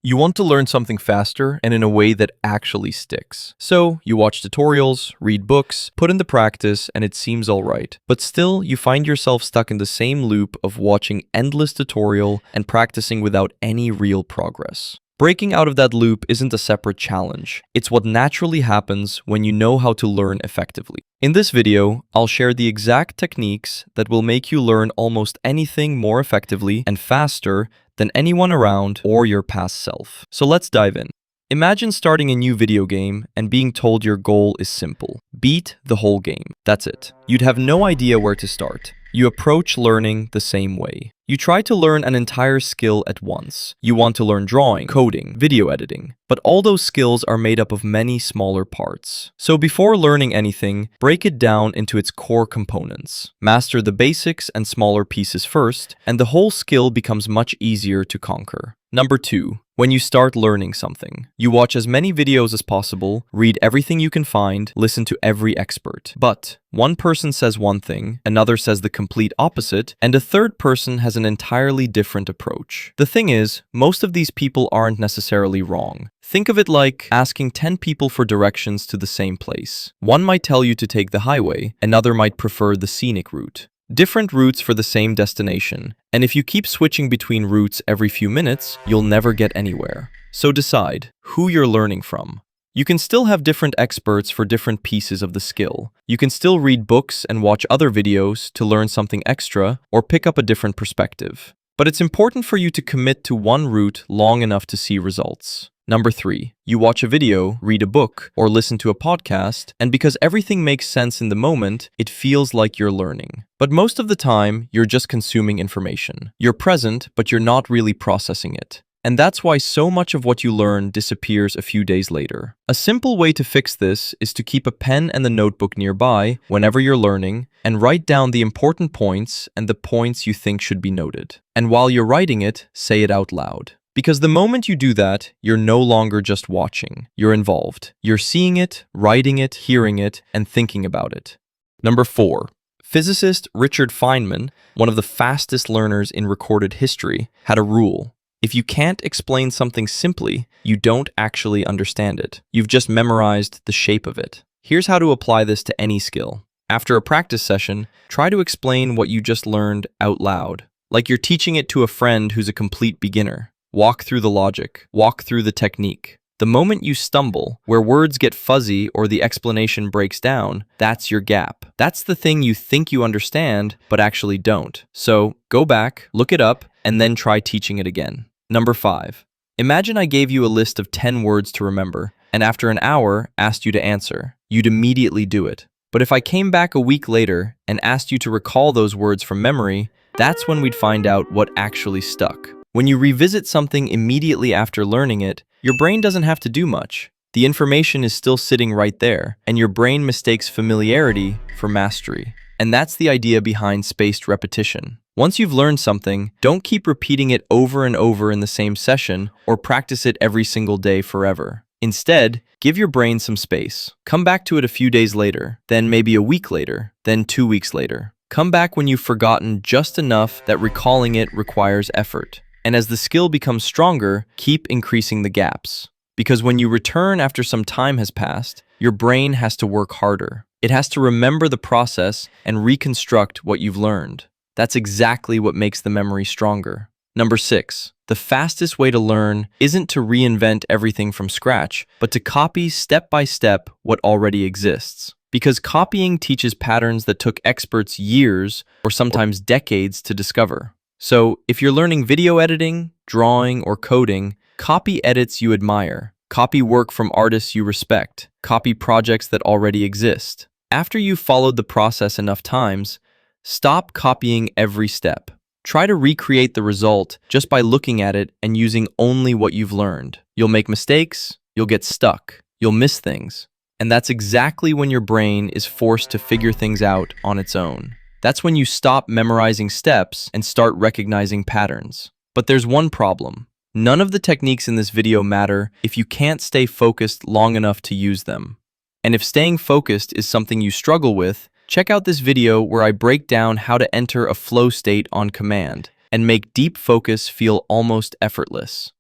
You want to learn something faster and in a way that actually sticks. So, you watch tutorials, read books, put into practice, and it seems alright. But still, you find yourself stuck in the same loop of watching endless tutorial and practicing without any real progress. Breaking out of that loop isn't a separate challenge. It's what naturally happens when you know how to learn effectively. In this video, I'll share the exact techniques that will make you learn almost anything more effectively and faster than anyone around or your past self. So let's dive in. Imagine starting a new video game and being told your goal is simple. Beat the whole game. That's it. You'd have no idea where to start. You approach learning the same way. You try to learn an entire skill at once. You want to learn drawing, coding, video editing, but all those skills are made up of many smaller parts. So before learning anything, break it down into its core components. Master the basics and smaller pieces first, and the whole skill becomes much easier to conquer. Number 2. When you start learning something, you watch as many videos as possible, read everything you can find, listen to every expert. But one person says one thing, another says the complete opposite, and a third person has an entirely different approach. The thing is, most of these people aren't necessarily wrong. Think of it like asking 10 people for directions to the same place. One might tell you to take the highway, another might prefer the scenic route. Different routes for the same destination, and if you keep switching between routes every few minutes, you'll never get anywhere. So decide who you're learning from. You can still have different experts for different pieces of the skill. You can still read books and watch other videos to learn something extra or pick up a different perspective. But it's important for you to commit to one route long enough to see results. Number 3. You watch a video, read a book, or listen to a podcast, and because everything makes sense in the moment, it feels like you're learning. But most of the time, you're just consuming information. You're present, but you're not really processing it. And that's why so much of what you learn disappears a few days later. A simple way to fix this is to keep a pen and a notebook nearby whenever you're learning and write down the important points and the points you think should be noted. And while you're writing it, say it out loud. Because the moment you do that, you're no longer just watching. You're involved. You're seeing it, writing it, hearing it, and thinking about it. Number 4. Physicist Richard Feynman, one of the fastest learners in recorded history, had a rule. If you can't explain something simply, you don't actually understand it. You've just memorized the shape of it. Here's how to apply this to any skill. After a practice session, try to explain what you just learned out loud, like you're teaching it to a friend who's a complete beginner. Walk through the logic. Walk through the technique. The moment you stumble, where words get fuzzy or the explanation breaks down, that's your gap. That's the thing you think you understand, but actually don't. So go back, look it up, and then try teaching it again. Number 5. Imagine I gave you a list of 10 words to remember, and after an hour, asked you to answer. You'd immediately do it. But if I came back a week later and asked you to recall those words from memory, that's when we'd find out what actually stuck. When you revisit something immediately after learning it, your brain doesn't have to do much. The information is still sitting right there, and your brain mistakes familiarity for mastery. And that's the idea behind spaced repetition. Once you've learned something, don't keep repeating it over and over in the same session or practice it every single day forever. Instead, give your brain some space. Come back to it a few days later, then maybe a week later, then 2 weeks later. Come back when you've forgotten just enough that recalling it requires effort. And as the skill becomes stronger, keep increasing the gaps. Because when you return after some time has passed, your brain has to work harder. It has to remember the process and reconstruct what you've learned. That's exactly what makes the memory stronger. Number 6. The fastest way to learn isn't to reinvent everything from scratch, but to copy step by step what already exists. Because copying teaches patterns that took experts years or sometimes decades to discover. So, if you're learning video editing, drawing, or coding, copy edits you admire. Copy work from artists you respect. Copy projects that already exist. After you've followed the process enough times, stop copying every step. Try to recreate the result just by looking at it and using only what you've learned. You'll make mistakes, you'll get stuck, you'll miss things. And that's exactly when your brain is forced to figure things out on its own. That's when you stop memorizing steps and start recognizing patterns. But there's one problem. None of the techniques in this video matter if you can't stay focused long enough to use them. And if staying focused is something you struggle with, check out this video where I break down how to enter a flow state on command and make deep focus feel almost effortless.